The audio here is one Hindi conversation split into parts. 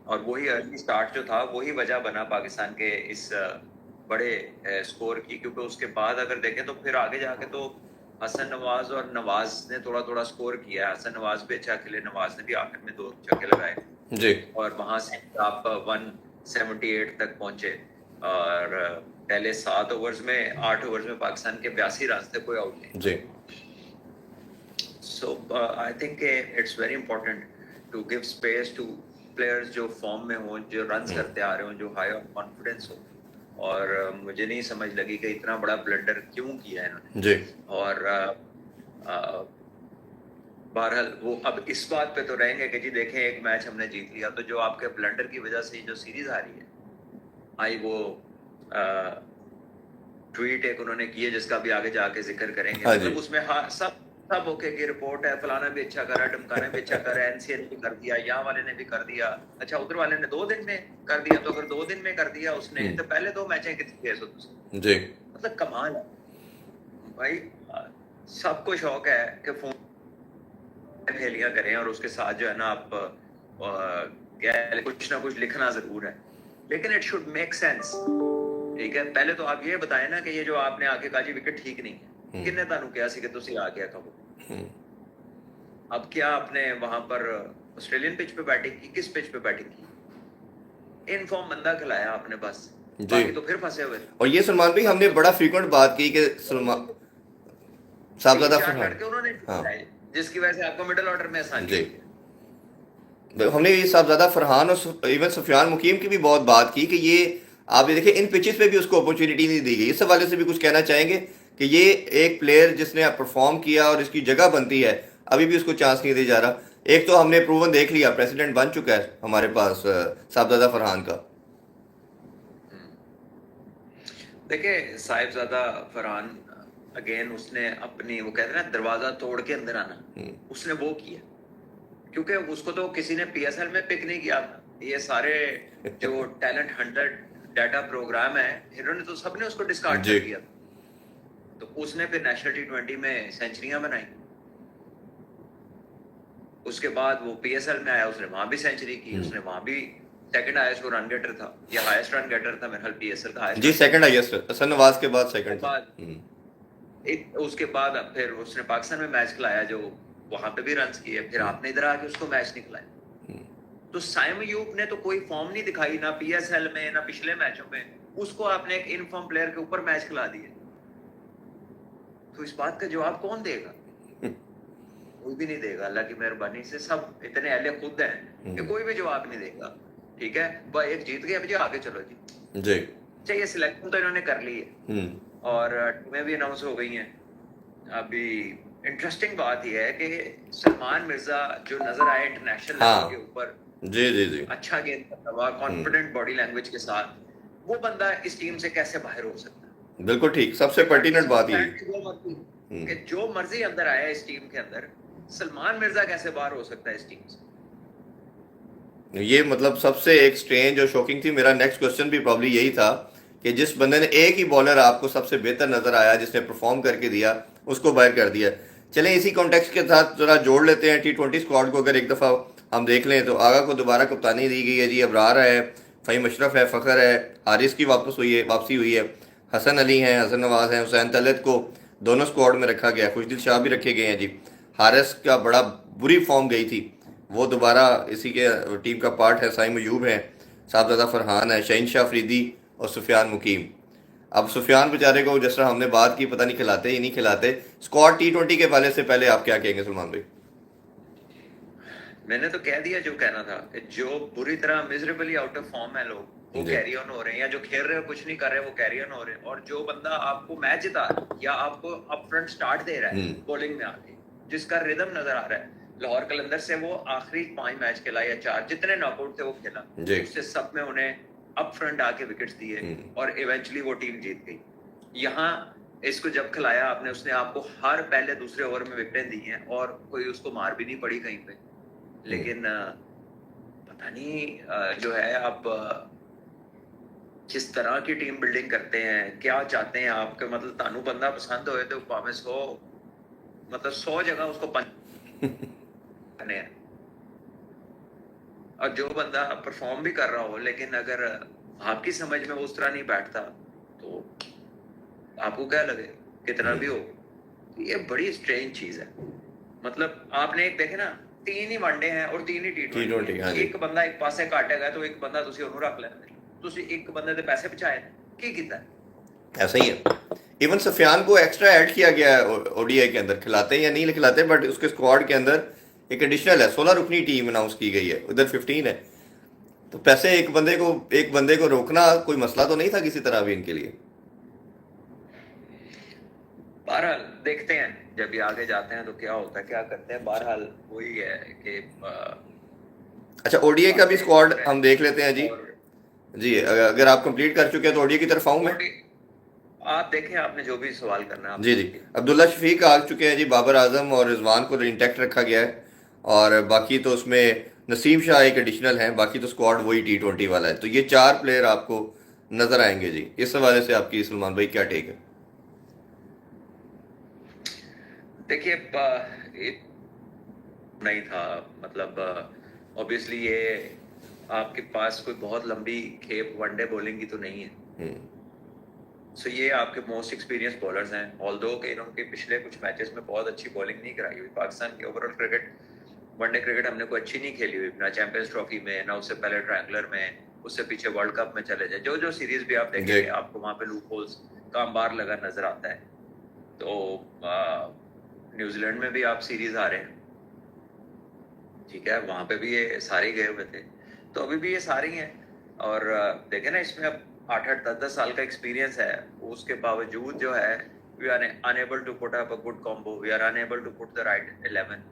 और वही अर्ली स्टार्ट जो था वही वजह बना पाकिस्तान के इस बड़े स्कोर की, क्योंकि उसके बाद अगर देखें तो फिर आगे जाके तो हसन नवाज और नवाज ने थोड़ा थोड़ा स्कोर किया। हसन नवाज भी अच्छा खेले, नवाज ने भी आखिर में 2 छक्के लगाए जी और वहां से आप 178 तक पहुंचे। और पहले 7 ओवर्स में 8 ओवर्स में पाकिस्तान के 82 रन थे, कोई आउट नहीं। जी So I think it's very important to give space to players जो फॉर्म में हो, जो रन्स करते आ रहे हो, जो हाई ऑन कॉन्फिडेंस हो। और मुझे नहीं समझ लगी कि इतना बड़ा ब्लंडर क्यों किया है इन्होंने। जी और बहरहाल वो अब इस बात पे तो रहेंगे कि जी देखें एक मैच हमने जीत लिया, तो जो आपके ब्लंडर की वजह से जो सीरीज आ रही है, आई वो ट्वीट एक उन्होंने की है जिसका भी आगे जाके जिक्र करेंगे। हाँ मतलब जी उसमें सब ओके की रिपोर्ट है, फलाना भी अच्छा करा, ढमकाना भी अच्छा करा, एनसीए ने भी कर दिया, यहाँ वाले ने भी कर दिया, अच्छा उधर वाले ने 2 दिन में कर दिया। तो अगर 2 दिन में कर दिया उसने, तो पहले 2 मैचें कितनी तेज होती। जी मतलब कमाल है भाई। सबको शौक है कि फोन खेलिया करें और उसके साथ जो है ना आप कुछ ना कुछ लिखना जरूर है, लेकिन इट शुड मेक सेंस। ठीक है, पहले तो आप ये बताएं ना कि ये जो आपने आके कहा जी विकेट ठीक नहीं है, किन्ने तानू कहा सी कि तुसी आ गया कहो। अब क्या आपने वहां पर ऑस्ट्रेलियन पिच पे बैटिंग की, किस पिच पे बैटिंग की? इन फॉर्म बंदा खिलाया आपने बस, जी। बाकी तो फिर फंसे हुए। और ये सलमान भाई हमने बड़ा फ्रीक्वेंट बात की कि सलमान साहबजादा 3-4 फरहान, लड़के उन्होंने हाँ खिलाए, जिसकी वजह से आपको मिडिल ऑर्डर में आसानी जी, हुई है। हमने ये साहबजादा फरहान और इवन सुफियान मुकीम की भी बहुत बात की कि ये आप ये देखिए इन पिचेस पे भी उसको अपॉर्चुनिटी नहीं दी गई। इस हवाले से भी कुछ कहना चाहेंगे कि ये एक प्लेयर जिसने परफॉर्म किया और इसकी जगह बनती है, अभी भी उसको चांस नहीं दिया जा रहा। एक तो हमने प्रूवन देख लिया, प्रेसिडेंट बन चुका है हमारे पास साहबजादा फरहान का। देखिए साहिबजादा फरहान अगेन उसने अपनी वो कहते हैं ना दरवाजा तोड़ के अंदर आना, उसने वो किया। क्योंकि उसको तो किसी ने पीएसएल में पिक नहीं किया था। ये सारे जो टैलेंट हंटर डाटा प्रोग्राम है, इन्होंने तो सबने उसको डिस्कार्ड जी कर दिया। तो उसने फिर नेशनल टी20 में सेंचुरियां बनाई। उसके बाद वो पीएसएल में आया, उसने वहां भी सेंचुरी की, उसने वहां भी सेकंड हाईएस्ट रन गेटर था, या हाईएस्ट रन गेटर था मेरे ख्याल पीएसएल का हाईएस्ट जी, run second getter. Highest Hasan Nawaz के बाद सेकंड था। उसके बाद फिर उसने पाकिस्तान में मैच खिलाया, जो वहां पे भी रन किए। फिर आपने इधर आके उसको मैच नहीं खिलाया। तो साइम अयूब ने तो कोई फॉर्म नहीं दिखाई ना पीएसएल में ना पिछले मैचों में, उसको आपने एक इनफॉर्म प्लेयर के ऊपर मैच खिला दिए। तो इस बात का जवाब कौन देगा? कोई भी नहीं देगा। अल्लाह की मेहरबानी से सब इतने अहले खुद हैं कि कोई भी जवाब नहीं देगा। ठीक है, वह एक जीत गए, मुझे आगे चलो जी। जी चाहिए सिलेक्शन तो इन्होंने कर ली है और टीमें भी अनाउंस हो गई हैं। अभी इंटरेस्टिंग बात यह है कि सलमान मिर्जा जो नजर आए इंटरनेशनल लेवल के ऊपर, जी जी जी अच्छा गेंद करता हुआ, कॉन्फिडेंट बॉडी लैंग्वेज के साथ, वो बंदा इस टीम से कैसे बाहर हो सकता है? बिल्कुल ठीक, सबसे पर्टिनेंट बात यही कि जो मर्जी अंदर आया इस टीम के अंदर, सलमान मिर्जा कैसे बाहर हो सकता है इस टीम से? ये मतलब सबसे एक स्ट्रेंज और शॉकिंग थी। मेरा नेक्स्ट क्वेश्चन भी प्रॉब्ली यही था कि जिस बंदे ने एक ही बॉलर आपको सबसे बेहतर नजर आया, जिसने परफॉर्म करके दिया, उसको बाहर कर दिया। चलें इसी कॉन्टेक्स्ट के साथ जरा जोड़ लेते हैं T20 स्क्वाड को। अगर एक दफ़ा हम देख लें तो आगा को दोबारा कप्तानी दी गई है जी। अबरार है, फ़हीम अशरफ है, फ़खर है, हारिस की वापसी हुई है, हसन अली हैं, हसन नवाज हैं, हुसैन तलत को दोनों स्क्वाड में रखा गया, खुशदिल शाह भी रखे गए हैं जी। हारिस का बड़ा बुरी फॉर्म गई थी, वो दोबारा इसी के टीम का पार्ट है। साइम अयूब है, साहबजादा फरहान है, शहीन शाह अफरीदी और सुफियान मुकीम। अब सुफियान बेचारे को जिस तरह हमने बात की, पता नहीं खिलाते ही नहीं खिलाते। स्क्वाड T20 के वाले से पहले आप क्या कहेंगे सलमान भाई? मैंने तो कह दिया जो कहना था कि जो बुरी तरह मिजरेबली आउट ऑफ फॉर्म है लोग, वो कैरी ऑन हो रहे हैं, या जो खेल रहे हो कुछ नहीं कर रहे वो कैरी ऑन हो रहे हैं। और जो बंदा आपको मैच जिता या आपको अप फ्रंट स्टार्ट दे रहा है बॉलिंग में आके, जिसका रिदम नजर आ रहा है, लाहौर कलंदर से वो आखिरी 5 मैच खेला या 4 जितने नॉकआउट थे वो खेला, उससे सब में उन्हें अप फ्रंट आके विकेट्स दिए और इवेंचुअली वो टीम जीत गई। यहाँ इसको जब खिलाया आपने, उसने आपको हर पहले दूसरे ओवर में विकेटें दी हैं और कोई उसको मार भी नहीं पड़ी कहीं पे। लेकिन पता नहीं जो है आप जिस तरह की टीम बिल्डिंग करते हैं, क्या चाहते हैं आपके, मतलब तानू बंदा पसंद होए तो भावे 100 मतलब 100 जगह उसको करने हैं। और जो बंदा परफॉर्म भी कर रहा हो लेकिन अगर आपकी समझ में वो उस तरह नहीं बैठता तो आपको क्या लगे कितना भी हो, ये बड़ी स्ट्रेंज चीज है। मतलब आपने एक देखे ना, 3 ही वनडे हैं और 3 ही T20 हाँ T20 जी एक बंदा एक पासे काटेगा तो एक बंदा ਤੁਸੀਂ ਉਹਨੂੰ ਰੱਖ ਲੈਂਦੇ, ਤੁਸੀਂ ਇੱਕ ਬੰਦੇ ਦੇ ਪੈਸੇ ਬਚਾਏ ਕੀ ਕੀਤਾ? ऐसा ही है। इवन सफियान को एक्स्ट्रा ऐड किया गया है ओडीआई के अंदर, खिलाते हैं या नहीं खिलाते, बट उसके स्क्वाड के अंदर एक एडिशनल है, 16 रुकनी टीम अनाउंस की गई है, उधर 15 है। तो पैसे एक बंदे को रोकना कोई मसला तो नहीं था किसी तरह भी इनके लिए। बहरहाल देखते हैं जब ये आगे जाते हैं तो क्या होता है क्या करते हैं। बहरहाल वही है कि अच्छा ओडीआई का भी स्क्वाड हम देख लेते हैं जी। जी अगर आप कंप्लीट कर चुके हैं तो ओडीआई की तरफ आऊं मैं। आप देखें, आपने जो भी सवाल करना है। जी जी अब्दुल्ला शफीक आ चुके हैं जी, बाबर आजम और रिजवान को इंटैक्ट रखा गया है, और बाकी तो उसमें नसीम शाह एक एडिशनल है, बाकी तो स्क्वाड वही T20 वाला है। तो ये 4 प्लेयर आपको नजर आएंगे जी। इस हवाले से आपकी सलमान भाई क्या टेक है? देखिए नहीं था, मतलब ऑब्वियसली ये आपके पास कोई बहुत लंबी खेप वनडे बॉलिंग की तो नहीं है। सो ये आपके मोस्ट एक्सपीरियंस बॉलर्स हैं, ऑल्दो कि इन्होंने पिछले कुछ मैचेस में बहुत अच्छी बॉलिंग नहीं कराई हुई। पाकिस्तान की ओवरऑल क्रिकेट, वनडे क्रिकेट हमने कोई अच्छी नहीं खेली हुई, ना चैंपियंस ट्रॉफी में, ना उससे पहले ट्रायंगुलर में, उससे पीछे वर्ल्ड कप में चले जाए, जो जो सीरीज भी आप देखेंगे आपको वहां पे लूप होल्स का अंबार लगा नजर आता है। तो न्यूजीलैंड में भी आप सीरीज आ रहे हैं, ठीक है, वहां पे भी ये सारे गए हुए थे, तो अभी भी ये सारे हैं। और देखे ना, इसमें अब 8-8 10-10 साल का एक्सपीरियंस है, उसके बावजूद जो है we are unable to put up a good combo, we are unable to put the right 11,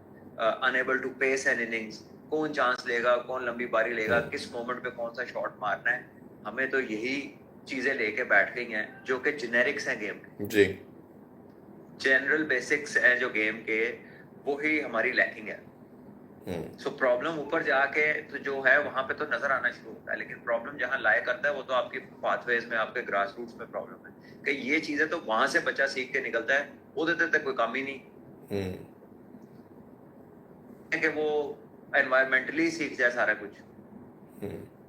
unable to pace an innings. कौन चांस लेगा, कौन लंबी बारी लेगा, किस मोमेंट पे कौन सा शॉट मारना है, हमें तो यही चीजें लेके बैठ गई हैं जो कि जेनेरिक्स हैं गेम के, जी जनरल बेसिक्स हैं जो गेम के, वो ही हमारी लैकिंग है। सो प्रॉब्लम ऊपर जाके तो जो है वहां पे तो नजर आना शुरू होता है, लेकिन प्रॉब्लम जहां लाया करता है वो तो आपके पाथवेज में, आपके ग्रास रूट्स में प्रॉब्लम है कि ये चीजें तो वहां से बच्चा सीख के निकलता है, उधर तक कोई काम ही नहीं कि वो एनवायरमेंटली सीख जाए सारा कुछ।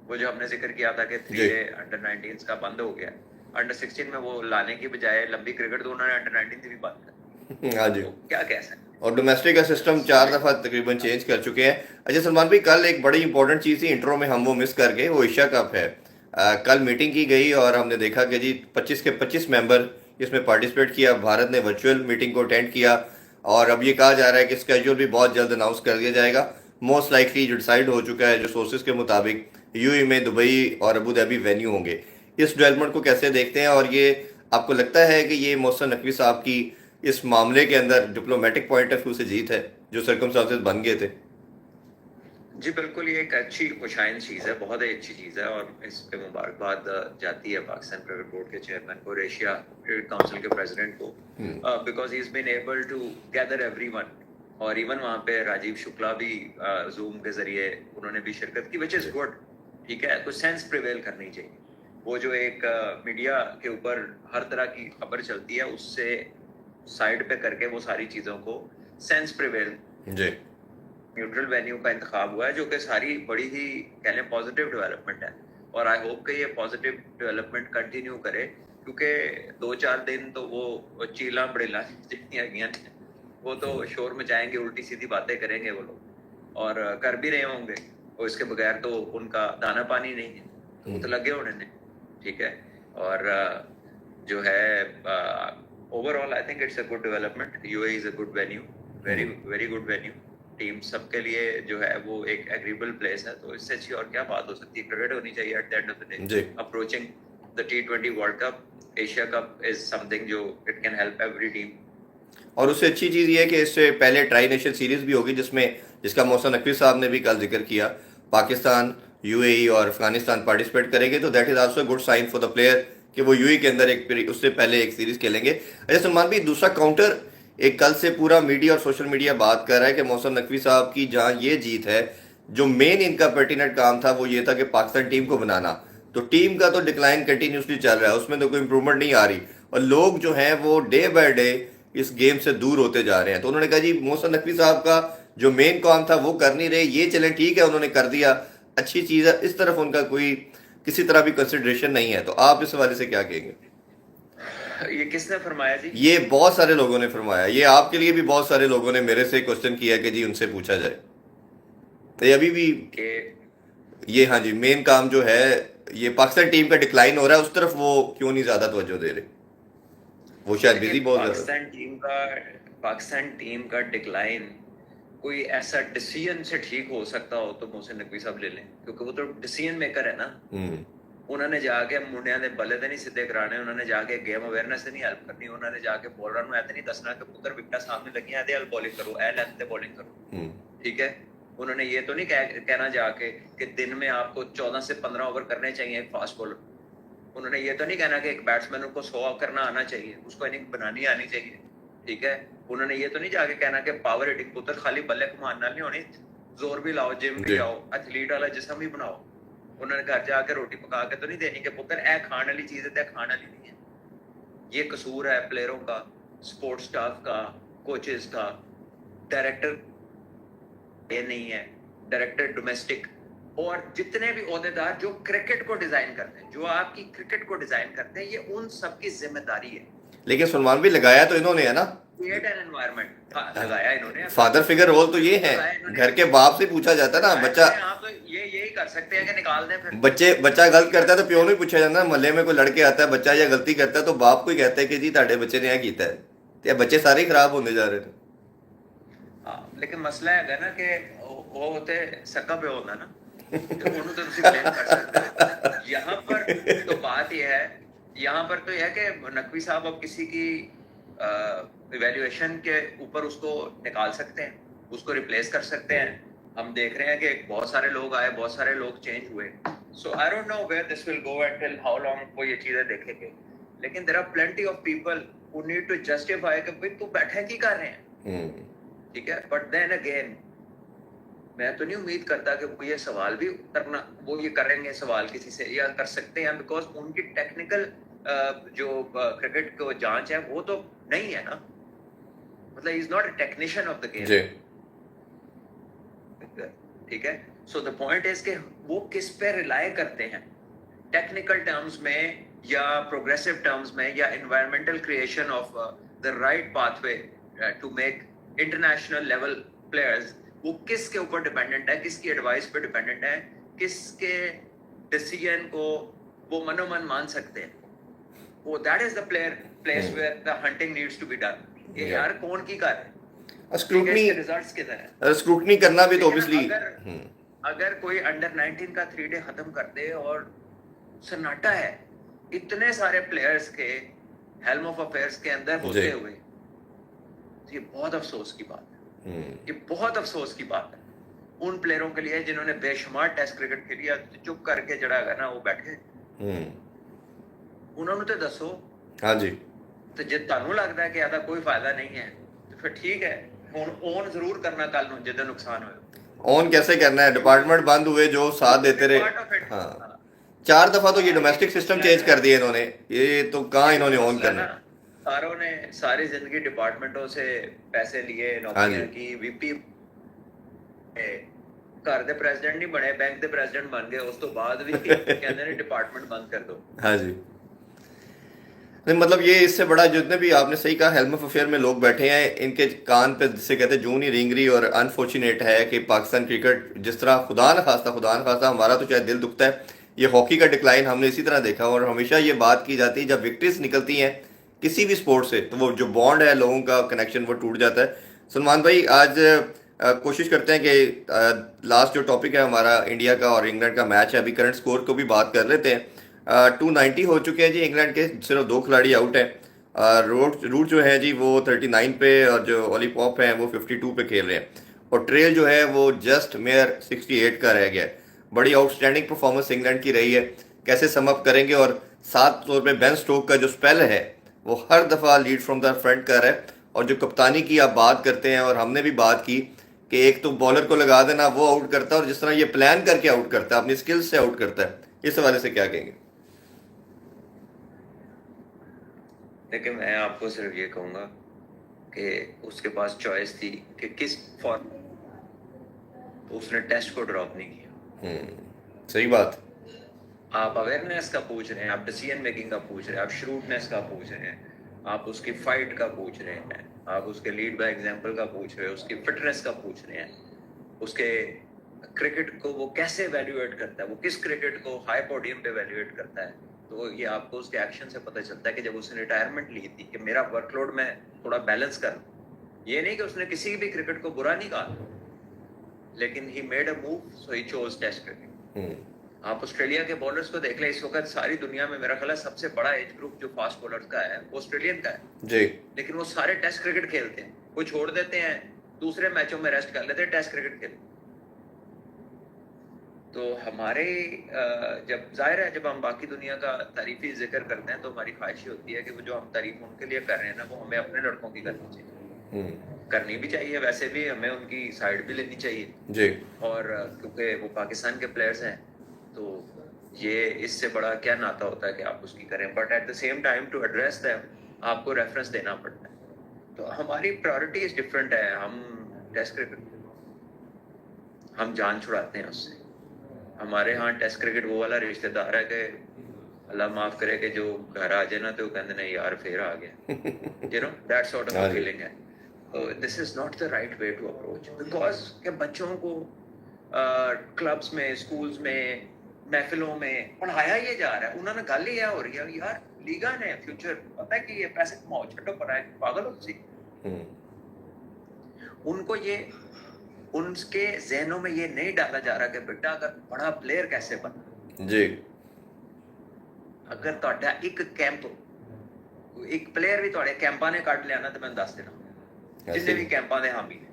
वो जो हमने जिक्र किया था कि 3 अंडर 19 का बंद हो गया, अंडर 16 में वो लाने की बजाय लंबी क्रिकेट तो उन्होंने अंडर 19 भी बंद कर। हाँ जी, तो क्या कह सकते, और डोमेस्टिक का सिस्टम 4 दफा तकरीबन चेंज कर चुके हैं। अच्छा सलमान भाई, कल एक बड़ी इंपॉर्टेंट चीज़ थी इंट्रो में, हम वो मिस कर गए, वो एशिया कप है। कल मीटिंग की गई और हमने देखा कि जी 25 के 25 मेंबर इसमें पार्टिसिपेट किया। भारत ने वर्चुअल मीटिंग को अटेंड किया, और अब ये कहा जा रहा है कि स्केड्यूल भी बहुत जल्द अनाउंस कर दिया जाएगा। मोस्ट लाइकली जो डिसाइड हो चुका है जो सोर्सेज के मुताबिक, यूएई में दुबई और अबू धाबी वेन्यू होंगे। इस डेवलपमेंट को कैसे देखते हैं, और ये आपको लगता है कि ये मोहसिन नकवी साहब की इस मामले के अंदर डिप्लोमेटिक पॉइंट ऑफ व्यू से जीत है जो सर्कमस्टांसेस बन गए थे? जी बिल्कुल, ये एक अच्छी खुशाइन चीज़ है, बहुत ही अच्छी चीज़ है, और इस पे मुबारकबाद जाती है पाकिस्तान क्रिकेट बोर्ड के चेयरमैन को और एशिया क्रिकेट काउंसिल के प्रेसिडेंट को, because he is been able to gather everyone. और इवन वहाँ पे राजीव शुक्ला भी जूम के जरिए उन्होंने भी शिरकत की, विच इज गुड, ठीक है। कुछ सेंस प्रिवेल करनी चाहिए। वो जो एक मीडिया के ऊपर हर तरह की खबर चलती है, उससे साइड पे करके वो सारी चीज़ों को सेंस प्रिवेल जी न्यूट्रल वेन्यू का इंतखाब हुआ है, जो कि सारी बड़ी ही कह लें पॉजिटिव डेवलपमेंट है। और आई होप कि ये पॉजिटिव डेवलपमेंट कंटिन्यू करे, क्योंकि 2-4 दिन तो वो चीला बड़ेला जितनी आगियां वो तो शोर मचाएंगे, उल्टी सीधी बातें करेंगे वो लोग, और कर भी रहे होंगे, और इसके बगैर तो उनका दाना पानी नहीं है, वो तो लगे होने ने, ठीक है। और जो है overall I think it's a good development. UAE is a good venue, very very good venue, team सबके लिए जो है वो एक एग्रीबल प्लेस है, तो इससे अच्छी और क्या बात हो सकती है। क्रिकेट होनी चाहिए at the end of the day. Approaching the T20 world cup, Asia cup is something जो it can help every team. और उससे अच्छी चीज़ ये है कि इससे पहले ट्राई नेशन सीरीज भी होगी, जिसका मोहसिन नकवी साहब ने भी कल जिक्र किया। पाकिस्तान, यूएई और अफगानिस्तान पार्टिसिपेट करेंगे, तो that is also good sign for the player कि वो यूएई के अंदर उससे पहले एक सीरीज खेलेंगे। अच्छा सलमान भाई, दूसरा काउंटर, एक कल से पूरा मीडिया और सोशल मीडिया बात कर रहा है कि मोहसिन नकवी साहब की जहां ये जीत है, जो मेन इनका पर्टिनेंट काम था वो ये था कि पाकिस्तान टीम को बनाना, तो टीम का तो डिक्लाइन कंटिन्यूसली चल रहा है, उसमें तो कोई इंप्रूवमेंट नहीं आ रही, और लोग जो हैं वो डे बाय डे इस गेम से दूर होते जा रहे हैं। तो उन्होंने कहा जी मोहसिन नकवी साहब का जो मेन काम था वो कर नहीं रहे, ये चलें ठीक है उन्होंने कर दिया, अच्छी चीज़ है, इस तरफ उनका कोई किसी तरह भी कंसिडरेशन नहीं है, तो आप इस हवाले से क्या कहेंगे? ये किसने फरमाया जी? ये बहुत सारे लोगों ने फरमाया, ये आपके लिए भी बहुत सारे लोगों ने मेरे से क्वेश्चन किया कि जी उनसे पूछा जाए, तो ये अभी भी कि ये, हाँ जी, मेन काम जो है, ये पाकिस्तान टीम का डिक्लाइन हो रहा है, उस तरफ वो क्यों नहीं ज्यादा तवज्जो दे रहे? वो शायद देखिए, बिजी बहुत ज्यादा। पाकिस्तान टीम का डिक्लाइन कोई ऐसा डिसीजन से ठीक हो सकता हो तो मोहसिन नकवी साहब ले लें, क्योंकि वो तो डिसीजन मेकर है ना। उन्होंने जाके मुंडिया दे बल्ले ते नहीं सीधे कराने, उन्होंने जाके गेम अवेयरनेस से नहीं हेल्प करनी, उन्होंने जाके बॉलर ਨੂੰ ऐ नहीं दसना कि पुत्र विकेट सामने लगी है ऐ बॉलिंग करो, ऐ लेंथ ते बॉलिंग करो, ठीक है। उन्होंने ये तो नहीं कहना जाके कि दिन में आपको 14 से 15 ओवर करने चाहिए एक फास्ट बॉलर। उन्होंने ये तो नहीं कहना कि एक बैट्समैन को 100 करना आना चाहिए, उसको इनिंग बनानी आनी चाहिए, ठीक है। उन्होंने ये तो नहीं जाके कहना कि पावर हिटिंग पुत्र खाली बल्ले घुमाना नहीं होनी, जोर भी लाओ, जिम भी जाओ, एथलीट वाला जिस्म भी बनाओ। उन्होंने घर जाके रोटी पका के तो नहीं देनी कि पुत्र ए खाने वाली चीज है, खाने वाली नहीं है। ये कसूर है प्लेयरों का, स्पोर्ट्स स्टाफ का, कोचेस का, डायरेक्टर ये नहीं है, डायरेक्टर डोमेस्टिक और जितने भी ओहदेदार जो क्रिकेट को डिजाइन करते हैं, जो आपकी क्रिकेट को डिजाइन करते हैं, ये उन सबकी जिम्मेदारी है। लेकिन सलमान भी लगाया तो इन्होंने है ना, क्रिएट एन एनवायरनमेंट लगाया इन्होंने। फादर फिगर रोल तो ये है, घर के बाप से पूछा जाता है ना, बच्चा आप तो यही कर सकते हैं कि निकाल दें फिर। बच्चा गलत करता है तो प्यो नहीं पूछा जाता, मोहल्ले में कोई लड़के आता है बच्चा या गलती करता है तो बाप को ही कहता है कि जी ਤੁਹਾਡੇ बच्चे ने यह कीता है, तो बच्चे सारे ही खराब होने जा रहे थे। लेकिन मसला है ना कि वो होते सक्का पे होता ना, तो उन्होंने तो उसी ब्लेम कर सकते। यहाँ पर तो बात यह है, यहाँ पर तो यह कि नकवी साहब अब किसी की इवैल्यूएशन के ऊपर उसको निकाल सकते हैं, उसको रिप्लेस कर सकते हैं। हम देख रहे हैं कि बहुत सारे लोग आए, बहुत सारे लोग चेंज हुए। So I don't know where this will go until how long वो ये चीजें देखेंगे। लेकिन there are plenty of people who need to justify कि भाई तू बैठे की कर रहे हैं, ठीक है। बट देन अगेन मैं तो नहीं उम्मीद करता कि वो ये सवाल भी करना, वो ये करेंगे सवाल किसी से या कर सकते हैं, बिकॉज उनकी टेक्निकल जो क्रिकेट को जांच है वो तो नहीं है ना, मतलब is not a technician of the game, ठीक है। सो द पॉइंट इज कि वो किस पे रिलाय करते हैं, टेक्निकल टर्म्स में या प्रोग्रेसिव टर्म्स में या environmental creation of the right pathway to make international level players. वो किसके ऊपर डिपेंडेंट है, किसकी एडवाइस पे डिपेंडेंट है, किसके डिसीजन को वो मनोमन मान सकते हैं। वो that is the place where the hunting needs to be done. ये यार कौन की कर है, रिजल्ट्स किधर है, स्क्रूटनी करना भी तो ऑब्वियसली। अगर कोई अंडर 19 का 3 डे खत्म कर दे और सन्नाटा है इतने सारे प्लेयर्स के हेल्म ऑफ अफेयर्स के अंदर होते हुए, ये बहुत अफसोस की बात है, ये बहुत अफसोस की बात है उन प्लेयरों के लिए जिन्होंने बेशुमार टेस्ट क्रिकेट खेली, चुप करके जड़ा है ना वो बैठे। उन्होंने तो दसो, हाँ जी, तो जे तानू लगता है कि ज्यादा कोई फायदा नहीं है तो फिर ठीक है, हुन ओन जरूर करना कल नु जिद्दा नुकसान होए। ऑन कैसे करना है, डिपार्टमेंट बंद हुए जो साथ देते रहे। हाँ 4 दफा तो ये डोमेस्टिक सिस्टम चेंज कर दिए इन्होंने, ये तो कहाँ इन्होंने ऑन करना। सारों ने सारी जिंदगी डिपार्टमेंटों से पैसे लिए, नौकरियां की, वीपी घर दे प्रेसिडेंट नहीं बने, बैंक दे प्रेसिडेंट बन गए, उस तो बाद भी कहते ने डिपार्टमेंट बंद कर दो। हाँ जी, नहीं मतलब ये इससे बड़ा, जितने भी आपने सही कहा हेल्म ऑफ अफेयर में लोग बैठे हैं, इनके कान पे जिसे कहते हैं जून ही रेंग रही। और अनफॉर्चुनेट है कि पाकिस्तान क्रिकेट जिस तरह खुदा न खास्ता हमारा तो चाहे दिल दुखता है, ये हॉकी का डिक्लाइन हमने इसी तरह देखा। और हमेशा ये बात की जाती है जब विक्ट्रीज निकलती हैं किसी भी स्पोर्ट से तो वो जो बॉन्ड है लोगों का कनेक्शन वो टूट जाता है। सलमान भाई आज कोशिश करते हैं कि लास्ट जो टॉपिक है हमारा इंडिया का और इंग्लैंड का मैच है, अभी करंट स्कोर को भी बात कर लेते हैं। 290 हो चुके हैं जी इंग्लैंड के, सिर्फ 2 खिलाड़ी आउट हैं। रूट जो है जी वो 39 पे और जो ओली पॉप हैं वो 52 पे खेल रहे हैं, और ट्रेल जो है वो जस्ट मेयर 68 का रह गया है। बड़ी आउटस्टैंडिंग परफॉर्मेंस इंग्लैंड की रही है, कैसे समअप करेंगे। और साथ तौर पे बेन स्टोक का जो स्पेल है वो हर दफ़ा लीड फ्रॉम द फ्रंट कर रहा है। और जो कप्तानी की आप बात करते हैं और हमने भी बात की कि एक तो बॉलर को लगा देना वो आउट करता है, और जिस तरह ये प्लान करके आउट करता है, अपनी स्किल्स से आउट करता है, इस हवाले से क्या कहेंगे? देखिए मैं आपको सिर्फ ये कहूंगा कि उसके पास चॉइस थी कि किस फॉर्म, तो उसने टेस्ट को ड्रॉप नहीं किया। सही बात। आप अवेयरनेस का पूछ रहे हैं, आप डिसीजन मेकिंग का पूछ रहे हैं, आप श्रूडनेस का पूछ रहे हैं, आप उसकी फाइट का पूछ रहे हैं, आप उसके लीड बाय एग्जांपल का पूछ रहे हैं, उसकी फिटनेस का पूछ रहे हैं, उसके क्रिकेट को वो कैसे एवेल्युएट करता है, वो किस क्रिकेट को हाई पोडियम पे एवेल्युएट करता है। तो ये आपको उसके एक्शन से पता चलता है कि जब उसने रिटायरमेंट ली थी कि मेरा वर्कलोड मैं थोड़ा बैलेंस कर, ये नहीं कि उसने किसी भी क्रिकेट को बुरा नहीं कहा, लेकिन he made a move, so he chose test cricket. आप ऑस्ट्रेलिया के बॉलर्स को देख लें, इस वक्त सारी दुनिया में मेरा ख्याल है सबसे बड़ा एज ग्रुप जो फास्ट बॉलर्स का है वो ऑस्ट्रेलियन का है जी। लेकिन वो सारे टेस्ट क्रिकेट खेलते हैं, वो छोड़ देते हैं, दूसरे मैचों में रेस्ट कर लेते हैं, टेस्ट क्रिकेट खेलते। तो हमारे जब जाहिर है जब हम बाकी दुनिया का तारीफी जिक्र करते हैं तो हमारी ख्वाहिश होती है कि वो जो हम तारीफ उनके लिए कर रहे हैं ना, वो हमें अपने लड़कों की करनी चाहिए, करनी भी चाहिए, वैसे भी हमें उनकी साइड भी लेनी चाहिए जी। और क्योंकि वो पाकिस्तान के प्लेयर्स हैं तो ये इससे बड़ा क्या नाता होता है कि आप उसकी करें, but at the same time to address them आपको रेफरेंस देना पड़ता है। तो हमारी प्रायोरिटी डिफरेंट है। हम टेस्ट क्रिकेट हम जान छुड़ाते हैं उससे। हमारे यहाँ टेस्ट क्रिकेट वो वाला रिश्तेदार है कि अल्लाह माफ करे कि जो घर आ जाए ना तो कहते नहीं यार फिर आ गया, you know that sort of feeling है। तो this is not the right way to approach, because के बच्चों को क्लब्स में, स्कूल्स में, महफिलों में पढ़ाया ये जा रहा है, उन्होंने गल ही हो रही है यार लीगा ने फ्यूचर पता है कि ये पैसे कमाओ, छठो पर है, पागल हो सी। उनको ये उनके जहनों में ये नहीं डाला जा रहा कि बेटा अगर बड़ा प्लेयर कैसे बनना जी। अगर ਤੁਹਾਡਾ ਇੱਕ ਕੈਂਪ ਇੱਕ ਪਲੇਅਰ ਵੀ ਤੁਹਾਡੇ ਕੈਂਪਾਂ ਨੇ ਕੱਢ ਲਿਆ ਨਾ ਤੇ ਮੈਨੂੰ ਦੱਸ ਦੇਣਾ जितने भी कैंपा ने हामी ने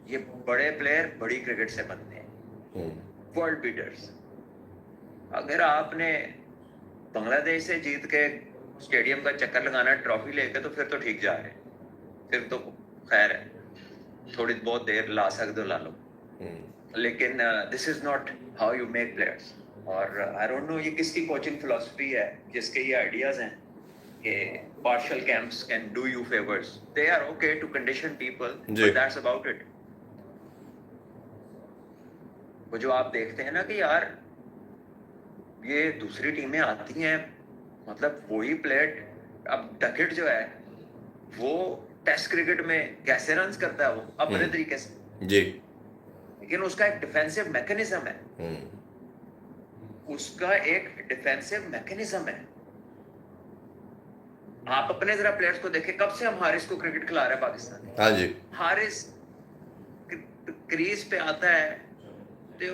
ये बड़े प्लेयर बड़ी क्रिकेट से बनते हैं, वर्ल्ड बीटर्स। अगर आपने बांग्लादेश से जीत के स्टेडियम का चक्कर लगाना ट्रॉफी लेके तो फिर तो ठीक जा रहे, फिर तो खैर है, थोड़ी बहुत देर ला सकते हो ला लो, लेकिन this is not how you make players. और आई डोंट नो ये किसकी कोचिंग फिलॉसफी है जिसके ये आइडियाज हैं कि partial camps can do you favors. They are okay to condition people, but that's about it. वो जो आप देखते हैं ना कि यार ये दूसरी टीमें आती हैं, मतलब वही प्लेयर, अब डकेट जो है वो टेस्ट क्रिकेट में कैसे रन्स करता है वो अपने तरीके से जी, लेकिन उसका एक डिफेंसिव मैकेनिज्म है, उसका एक डिफेंसिव मैकेनिज्म है। आप अपने जरा प्लेयर्स को देखें, कब से हम हारिस को क्रिकेट खिला रहे हैं पाकिस्तान। हाँ जी। हारिस क्रीज पे आता है तो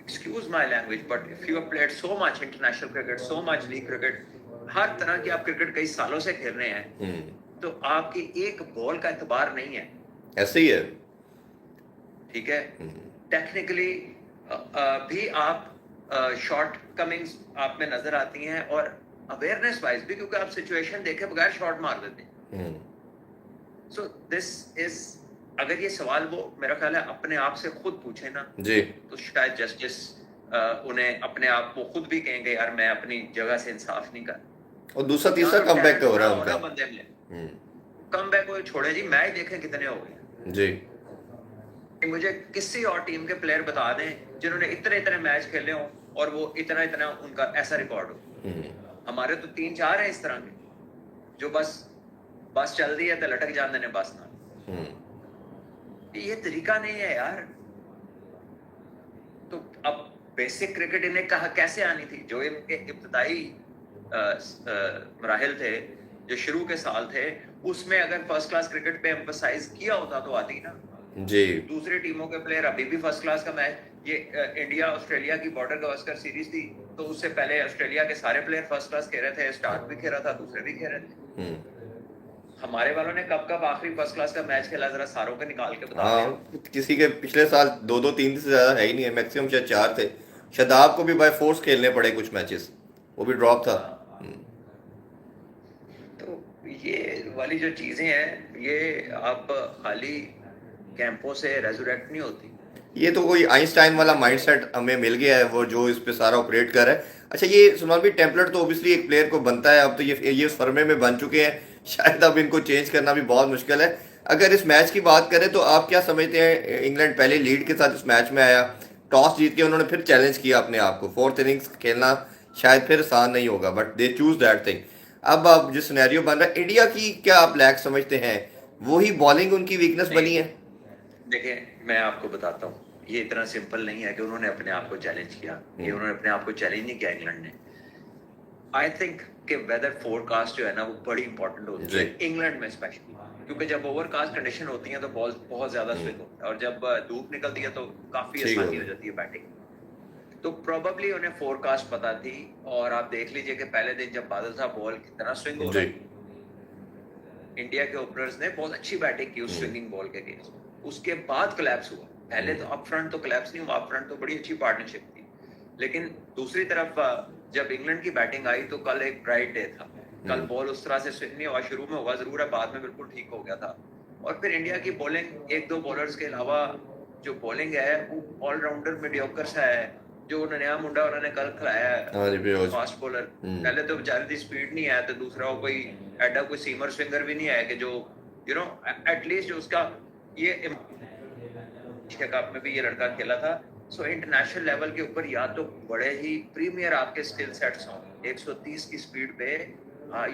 excuse my language but if you have played so much international cricket, so much league cricket, हर तरह की आप क्रिकेट कई सालों से खेल रहे हैं, तो आपकी एक बॉल का एतबार नहीं है। ऐसे ही है, ठीक है। टेक्निकली भी आप शॉर्ट कमिंग्स आप में नजर आती हैं और अवेयरनेस वाइज भी, क्योंकि आप सिचुएशन देखे बगैर शॉट मार देते हैं। सो दिस इज, अगर ये सवाल वो मेरा ख्याल है अपने आप से खुद पूछे ना जी, तो शायद जस्टिस उन्हें अपने आप को खुद भी कहेंगे यार मैं अपनी जगह से इंसाफ नहीं कर। और दूसरा तीसरा कमबैक हो रहा है उनका, बंदे में कमबैक को छोड़े जी, मैच देखें कितने हो गए जी। मुझे किसी और टीम के प्लेयर बता दें जिन्होंने इतने इतने मैच खेले हो और वो इतना इतना उनका ऐसा रिकॉर्ड हो। हमारे तो 3-4 हैं इस तरह के जो बस चल रही है तो लटक जाते ने बस ना। ये तरीका नहीं है यार। तो अब बेसिक क्रिकेट इन्हें कहा कैसे आनी थी, जो इनके इब्तदाई मराहिल थे, जो शुरू के साल थे, उसमें अगर फर्स्ट क्लास क्रिकेट पे एम्फसाइज किया होता तो आती ना जी। दूसरी टीमों के प्लेयर अभी भी फर्स्ट क्लास का मैच, ये इंडिया ऑस्ट्रेलिया की बॉर्डर गावस्कर सीरीज थी तो उससे पहले ऑस्ट्रेलिया के सारे प्लेयर फर्स्ट क्लास खेल रहे थे, स्टार्क भी खेल रहा था, दूसरे भी खेल रहे थे। हमारे वालों ने कब कब आखिरी फर्स्ट क्लास का मैच खेला, जरा सारों के निकाल के बता। हाँ, किसी के पिछले साल 2-3 से ज्यादा है ही नहीं है, मैक्सिमम शायद 4 थे। शादाब को भी बाय फोर्स खेलने पड़े कुछ मैचेस, वो भी ड्रॉप था। तो ये वाली जो चीजें हैं ये आप खाली कैंपों से रेजोरेक्ट नहीं होती। ये तो कोई आइंस्टाइन वाला माइंडसेट हमें मिल गया है, वो जो इस पे सारा ऑपरेट कर रहा है। अच्छा, ये सुमान भी टेम्पलेट तो ऑब्वियसली एक प्लेयर को बनता है, अब तो ये उस फर्मे में बन चुके हैं, शायद अब इनको चेंज करना भी बहुत मुश्किल है। अगर इस मैच की बात करें तो आप क्या समझते हैं, इंग्लैंड पहले लीड के साथ इस मैच में आया, टॉस जीत के उन्होंने फिर चैलेंज किया अपने आप को, फोर्थ इनिंग्स खेलना शायद फिर आसान नहीं होगा, but they choose that thing. अब जो सिनेरियो बन रहा है इंडिया की, क्या आप लैक समझते हैं वही बॉलिंग उनकी वीकनेस बनी है? देखिए मैं आपको बताता हूँ, ये इतना सिंपल नहीं है कि उन्होंने अपने आप को चैलेंज किया, ये उन्होंने अपने आप को चैलेंज नहीं किया इंग्लैंड ने। आई थिंक कि वेदर फोरकास्ट जो है ना वो बड़ी इंपॉर्टेंट होती है इंग्लैंड में स्पेशली, क्योंकि जब ओवरकास्ट कंडीशन होती है तो बॉल बहुत ज्यादा स्विंग होता है, और जब धूप निकलती है तो काफी आसानी हो जाती है बैटिंग। तो प्रोबेबली उन्हें फोरकास्ट पता थी, और आप देख लीजिए कि पहले दिन जब बादल साहब बॉल कितना स्विंग हो रहा है, इंडिया के ओपनर्स ने बहुत अच्छी बैटिंग की उस स्विंगिंग बॉल के अगेंस्ट। उसके बाद कोलैप्स हुआ, पहले तो अप फ्रंट तो कोलैप्स नहीं हुआ, अप फ्रंट तो बड़ी अच्छी पार्टनरशिप थी। लेकिन दूसरी तरफ जब इंग्लैंड की बैटिंग आई तो कल एक ब्राइट डे था, कल बॉल उस तरह से स्विंग नहीं हुआ, शुरू में हुआ जरूर है, बाद में बिल्कुल ठीक हो गया था। और फिर इंडिया की बॉलिंग, एक दो बॉलर्स के अलावा जो बॉलिंग है वो ऑलराउंडर मीडियोकर सा है। जो नया मुंडा उन्होंने कल खिलाया है फास्ट बॉलर, पहले तो बेचारे दी स्पीड नहीं है, तो दूसरा वो कोई एडा कोई सीमर स्विंगर भी नहीं है कि जो यू नो एटलीस्ट उसका ये कप में भी ये लड़का खेला था। सो इंटरनेशनल लेवल के ऊपर या तो बड़े ही प्रीमियर आपके स्किल सेट्स हों, 130 की स्पीड पे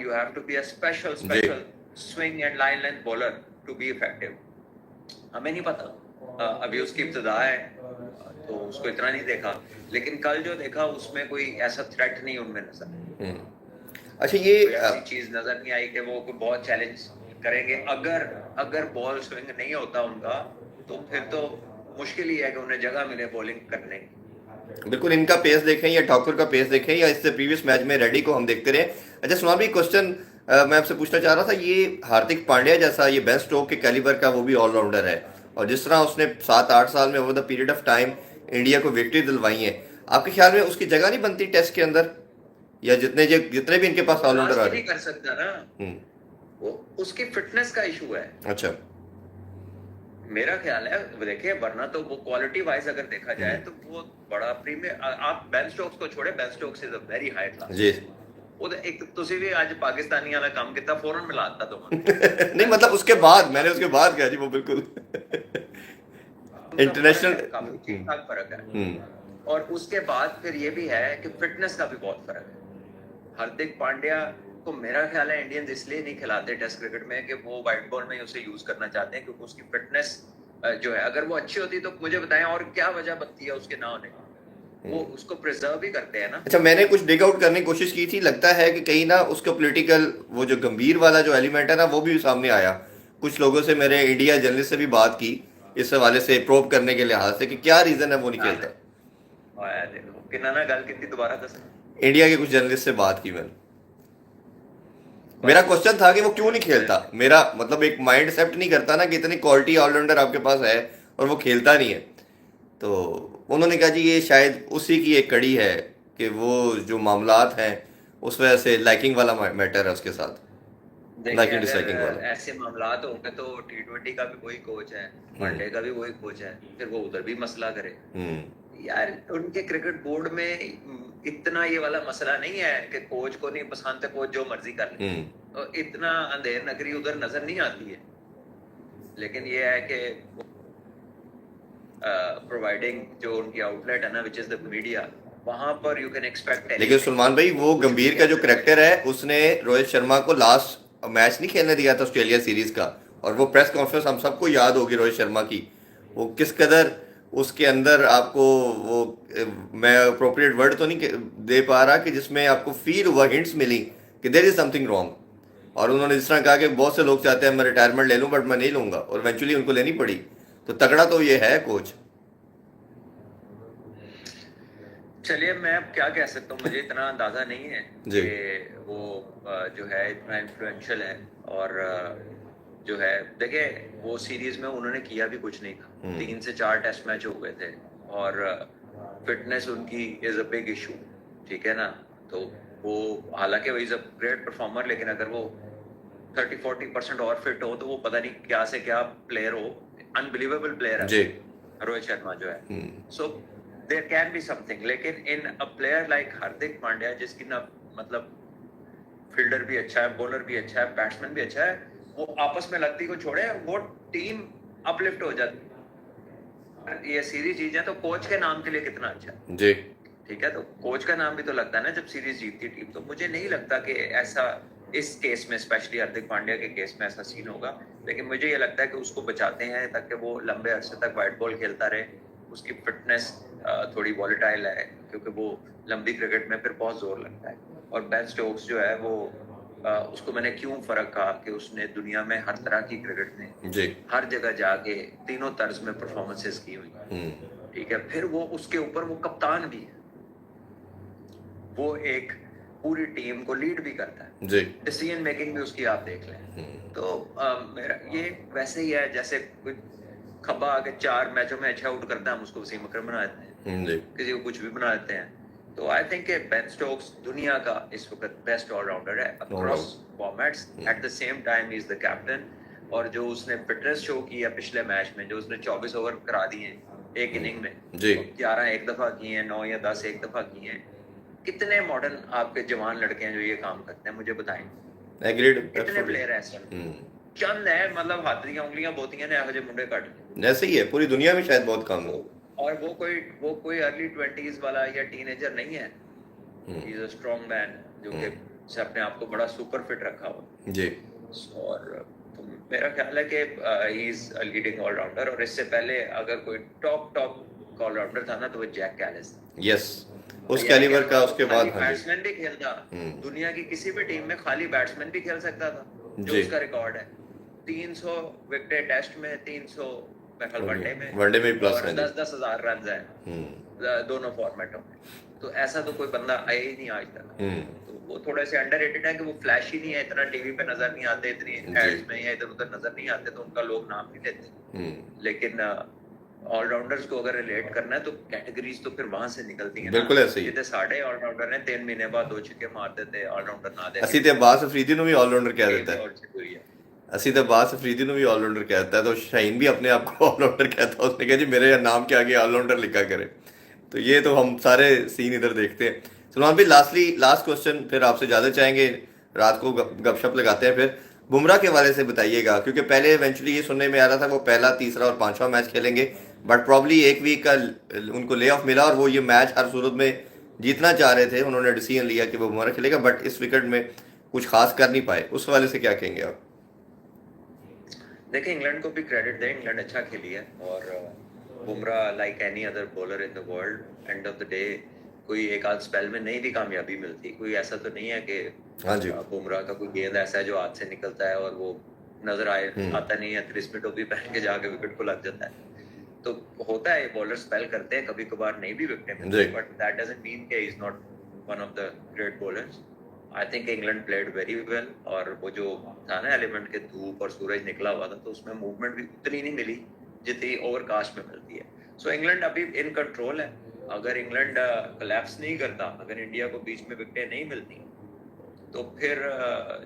you have to be a special swing and line length bowler to be effective. हमें नहीं पता, अभी उसकी इब्तिदा है तो उसको इतना नहीं देखा, लेकिन कल जो देखा उसमें कोई ऐसा थ्रेट नहीं उनमें नजर। अच्छा, ये ऐसी चीज नजर नहीं आई कि वो कोई बहुत चैलेंज करेंगे। अगर बॉल स्विंग नहीं होता उनका तो फिर तो मुश्किल ही है कि उन्हें जगह मिले बॉलिंग करने की। बिल्कुल, इनका पेस देखें या ठाकुर का पेस देखें या इससे प्रीवियस मैच में रेडी को हम देखते रहे। अच्छा सुना भी क्वेश्चन मैं आपसे पूछना चाह रहा था, ये हार्दिक पांड्या जैसा ये बेन स्टोक के कैलिबर का वो भी ऑलराउंडर है, और जिस तरह उसने 7-8 साल में over the period of time India को विक्ट्री दिलवाई है, आपके ख्याल में उसकी जगह नहीं बनती टेस्ट के अंदर, या जितने भी इनके पास ऑलराउंडर आ रहे कर सकता ना, वो उसकी फिटनेस का इशू है। अच्छा, मेरा ख्याल है, देखिए वरना तो वो क्वालिटी वाइज अगर देखा जाए तो वो बड़ा प्रीमियर, आप बेन स्टोक्स को छोड़े, Ben Stokes is a very high class जी। ਉਹਦੇ ਇੱਕ ਤੁਸੀਂ ਵੀ ਅੱਜ ਪਾਕਿस्तानी वाला काम किया फौरन मिला दिता तुम्हें नहीं मतलब उसके बाद मैंने उसके बाद कहा जी वो बिल्कुल इंटरनेशनल काफी ठीक ठाक फर्क है। और उसके बाद फिर ये भी है कि फिटनेस का भी बहुत फर्क है। हार्दिक पांड्या को मेरा ख्याल है इंडियंस इसलिए नहीं खिलाते टेस्ट क्रिकेट में कि वो व्हाइट बॉल में उसे यूज करना चाहते हैं, क्योंकि उसकी फिटनेस जो है अगर वो अच्छी होती तो मुझे बताएं और क्या वजह बनती है उसके ना होने की, वो उसको प्रिजर्व भी करते हैं ना। अच्छा, मैंने कुछ डिग आउट करने की कोशिश की थी, लगता है कि कहीं ना उसका पॉलिटिकल वो जो गंभीर वाला जो एलिमेंट है ना वो भी सामने आया। कुछ लोगों से मेरे इंडिया जर्नलिस्ट से भी बात की इस हवाले से, प्रोब करने के लिहाज से कि क्या रीजन है वो नहीं खेलता। देखो कितना ना गल की दोबारा दस, इंडिया के कुछ जर्नलिस्ट से बात की मैंने, मेरा क्वेश्चन था कि वो क्यों नहीं खेलता। मेरा मतलब एक माइंड एक्सेप्ट नहीं करता ना कि इतनी क्वालिटी ऑलराउंडर आपके पास है और वो खेलता नहीं है। तो उन्होंने कहा जी ये शायद उसी की एक कड़ी है कि वो जो मामलात हैं उस वजह से लाइकिंग वाला मैटर है उसके साथ, लाइकिंग डिसलाइकिंग वाला। ऐसे मामलात होंगे तो T20 का भी वही कोच है, वनडे का भी वही कोच है, फिर वो उधर भी मसला करे। यार उनके क्रिकेट बोर्ड में इतना ये वाला मसला नहीं है कि कोच को नहीं पसंद है, कोच जो मर्जी कर ले, तो इतना अंधेर नगरी उधर नजर नहीं आती है। लेकिन ये है कि प्रोवाइडिंग जो उनकी आउटलेट है ना, विच इज द मीडिया, वहां पर यू कैन एक्सपेक्ट। लेकिन सलमान भाई वो गंभीर का जो करैक्टर है, उसने रोहित शर्मा को लास्ट मैच नहीं खेलने दिया था ऑस्ट्रेलिया सीरीज का, और वो प्रेस कॉन्फ्रेंस हम सबको याद होगी रोहित शर्मा की, वो किस कदर उसके अंदर आपको वो, मैं अप्रोप्रिएट वर्ड तो नहीं दे पा रहा, कि जिसमें आपको फील हुआ, हिंट्स मिली कि देयर इज समथिंग रॉन्ग। और उन्होंने जिस तरह कहा कि बहुत से लोग चाहते हैं मैं रिटायरमेंट ले लूं बट मैं नहीं लूंगा, और इवेंचुअली उनको लेनी पड़ी। तो तगड़ा तो ये है कोच। चलिए मैं अब क्या कह सकता हूँ, मुझे इतना अंदाजा नहीं है कि वो जो है इतना इन्फ्लुएंशियल है। और जो है देखिए वो सीरीज में उन्होंने किया भी कुछ नहीं था, 3 से 4 टेस्ट मैच हो गए थे, और फिटनेस उनकी इज अ बिग इशू, ठीक है ना। तो वो हालांकि वो इज अ ग्रेट परफॉर्मर, लेकिन अगर वो 30-40% और फिट हो तो वो पता नहीं क्या से क्या प्लेयर हो, अनबिलीवेबल प्लेयर है रोहित शर्मा जो है। So there can be something, लेकिन in a player like Hardik Pandya जिसकी ना मतलब फील्डर भी अच्छा है, बॉलर भी अच्छा है, बैट्समैन भी अच्छा है, वो आपस में लगती को छोड़े वो टीम अपलिफ्ट हो जाती। ये सीरीज जीत जाए तो कोच के नाम के लिए कितना अच्छा है। जी ठीक है, तो कोच का नाम भी तो लगता है ना जब सीरीज जीतती टीम। तो मुझे नहीं लगता कि ऐसा इस केस में, स्पेशली हार्दिक पांड्या के केस में ऐसा सीन होगा। लेकिन मुझे ये लगता है कि उसको बचाते हैं ताकि वो लंबे अरसे तक व्हाइट बॉल खेलता रहे। उसकी फिटनेस थोड़ी वॉलेटाइल है, क्योंकि वो लंबी क्रिकेट में फिर बहुत जोर लगता है। और बेन स्टोक्स जो है वो उसको मैंने क्यों फर्क कहा कि उसने दुनिया में हर तरह की क्रिकेट में जी हर जगह जाके तीनों तर्ज में परफॉर्मेंसेस की हुई। ठीक है, फिर वो उसके ऊपर वो कप्तान भी है, वो एक पूरी टीम को लीड भी करता है। जी डिसीजन मेकिंग भी उसकी आप देख लें तो मेरा ये वैसे ही है जैसे कोई खब्बा आके 4 मैचों में अच्छा आउट करता है, हम उसको वसीम अकरम बना देते हैं, जी किसी को कुछ भी बना देते हैं। तो आई थिंक बेन स्टोक्स दुनिया का इस वक्त बेस्ट ऑलराउंडर है across formats. Eight the same time he is the captain. और जो उसने फिटनेस शो किया पिछले मैच में, जो उसने 24 ओवर करा दिए एक इनिंग में, जी 11 एक दफा किए हैं, 9 या 10 एक दफा किए हैं। कितने मॉडर्न आपके जवान लड़के हैं जो ये काम करते हैं, मुझे बताएं। एग्रीड कितने प्लेयर हैं ऐसे? चंद है, मतलब हाथ दी उंगलियां बोतियां ने एवं मुंडे कट लिए। ऐसे ही है पूरी दुनिया में, शायद बहुत कम हो। और वो कोई अर्ली 20s वाला या टीनेजर नहीं है। ही इज अ स्ट्रॉन्ग मैन जो कि से अपने आप को बड़ा सुपर फिट रखा हुआ। जी और तो मेरा ख्याल है कि he is a leading allrounder. और इससे पहले अगर कोई टॉप ऑलराउंडर था ना तो वो जैक कैलिस था। यस, उस कैलिबर का उसके बाद बैट्समैन भी खेलता, दुनिया की किसी भी टीम में खाली बैट्समैन भी खेल सकता था, जो उसका रिकॉर्ड है। 300 विकेट टेस्ट में, 300 वनडे में प्लस है, 10-10 हजार रन है दोनों फॉर्मेटों में। तो ऐसा तो कोई बंदा आया ही नहीं आज तक। तो वो थोड़े से अंडररेटेड है कि वो फ्लैश ही नहीं है, इतना टीवी पे नजर नहीं आते, इतनी एड्स में या इधर उधर नजर नहीं आते, तो उनका लोग नाम नहीं लेते। लेकिन ऑलराउंडर्स को अगर रिलेट करना है तो कैटेगरीज तो फिर वहां से निकलती है। बिल्कुल ऐसे ही। जितने साढ़े ऑलराउंडर ने 3 महीने बाद 2 छक्के मार देते, ऑलराउंडर ना दे। ਅਸੀਂ ਤੇ ਅब्बास अफरीदी ਨੂੰ ਵੀ ऑलराउंडर कह देता है। ਅਸੀਂ ਤੇ अब्बास अफरीदी ਨੂੰ भी ऑलराउंडर कहता है, तो शाहीन भी अपने आप को ऑलराउंडर कहता है। उसने कहा जी मेरे नाम के आगे ऑलराउंडर लिखा करे। तो ये तो हम सारे सीन इधर देखते हैं। सलमान भाई लास्ट क्वेश्चन फिर आपसे ज़्यादा चाहेंगे, रात को गपशप लगाते हैं। फिर बुमराह के हवाले से बताइएगा, क्योंकि पहले इवेंचुअली ये सुनने में आ रहा था वो पहला, तीसरा और 5वां मैच खेलेंगे, बट प्रॉब्ली एक वीक का उनको ले ऑफ मिला और वो ये मैच हर सूरत में जीतना चाह रहे थे। उन्होंने डिसीजन लिया कि वो बुमराह खेलेगा, बट इस विकेट में कुछ खास कर नहीं पाए। उस हवाले से क्या कहेंगे आप? देखिए, इंग्लैंड को भी क्रेडिट दें, इंग्लैंड अच्छा खेली है। और Bumrah like any other bowler in the world, and of the day कोई एक आध स्पेल में नहीं भी कामयाबी मिलती। कोई ऐसा तो नहीं है कि हाँ जी, बुमराह का कोई गेंद ऐसा है जो हाथ से निकलता है और वो नजर आता नहीं है, क्रिस्पी टोपी पहन के जाके विकेट को लग जाता है। तो होता है, बॉलर स्पेल करते हैं, कभी कभार नहीं भी विकेट मिलती, बट दैट डजंट मीन कि he is not one of the great bowlers. I think England played very well. और वो जो था ना एलिमेंट के धूप और सूरज निकला हुआ था, तो उसमें मूवमेंट भी उतनी नहीं मिली जितनी ओवरकास्ट में मिलती है। सो इंग्लैंड अभी इन कंट्रोल है। अगर इंग्लैंड कोलैप्स नहीं करता, अगर इंडिया को बीच में विकेटें नहीं मिलती, तो फिर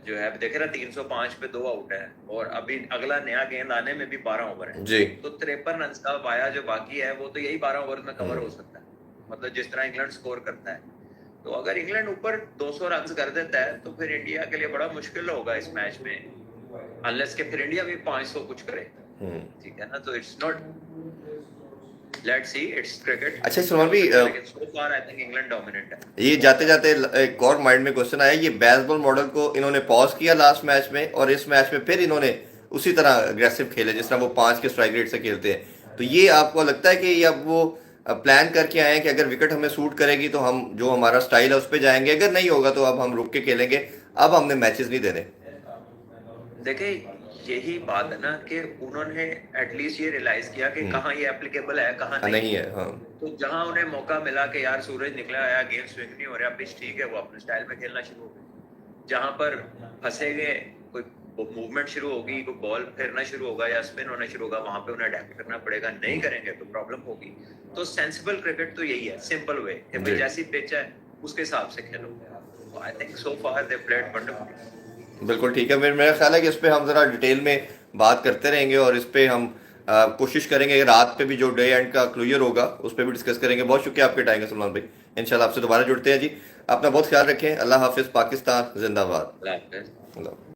जो है देखे ना 305 पे 2 आउट है और अभी अगला नया गेंद आने में भी 12 ओवर है जी। तो 53 रन का पाया जो बाकी है वो तो यही 12 ओवर में कवर हो सकता है, मतलब जिस तरह इंग्लैंड स्कोर करता है। तो अगर इंग्लैंड ऊपर 200 रन कर देता है तो फिर इंडिया के लिए बड़ा मुश्किल होगा इस मैच में, अनलेस के फिर इंडिया भी 500 कुछ करे। ठीक है ना, तो it's not, let's see, it's cricket. अच्छा सलमान भाई, सो फार आई थिंक इंग्लैंड डोमिनेंट है। ये जाते जाते एक और माइंड में क्वेश्चन आया, ये बेसबॉल मॉडल को इन्होंने पॉज किया लास्ट मैच में, और इस मैच में फिर इन्होंने उसी तरह अग्रेसिव खेले जिस तरह वो 5 के स्ट्राइक रेट से खेलते हैं। तो ये आपको लगता है कि अब वो प्लान करके आए हैं कि अगर विकेट हमें सूट करेगी तो हम जो हमारा स्टाइल है उस पर जाएंगे, अगर नहीं होगा तो अब हम रुक के खेलेंगे, अब हमने मैचेस नहीं देने? देखिए, यही बात है ना कि उन्होंने एटलीस्ट ये रियलाइज किया कि कहाँ ये एप्लीकेबल है, कहाँ नहीं है। हाँ। तो जहां उन्हें मौका मिला कि यार सूरज निकला आया, गेम स्विंग नहीं हो रहा, पिच ठीक है, वो अपने स्टाइल में खेलना शुरू हो गए। जहां पर फंसे गए, कोई मूवमेंट शुरू होगी, कोई बॉल फेरना शुरू होगा या स्पिन होना शुरू होगा, वहां पे उन्हें अडैप्ट करना पड़ेगा। नहीं करेंगे तो प्रॉब्लम होगी। तो सेंसिबल क्रिकेट तो यही है, सिंपल वे कि भाई जैसी पिच है उसके हिसाब से खेलो। I think so far they played wonderful. बिल्कुल ठीक है, मेरा ख्याल है कि इस पे हम जरा डिटेल में बात करते रहेंगे और इस पे हम कोशिश करेंगे रात पे भी जो डे एंड का क्लोजर होगा उस पर भी डिस्कस करेंगे। बहुत शुक्रिया आपके टाइम का सलमान भाई, इंशाल्लाह आपसे दोबारा जुड़ते हैं जी। अपना बहुत ख्याल रखें। अल्लाह हाफिज। पाकिस्तान जिंदाबाद। अल्लाह हाफिज।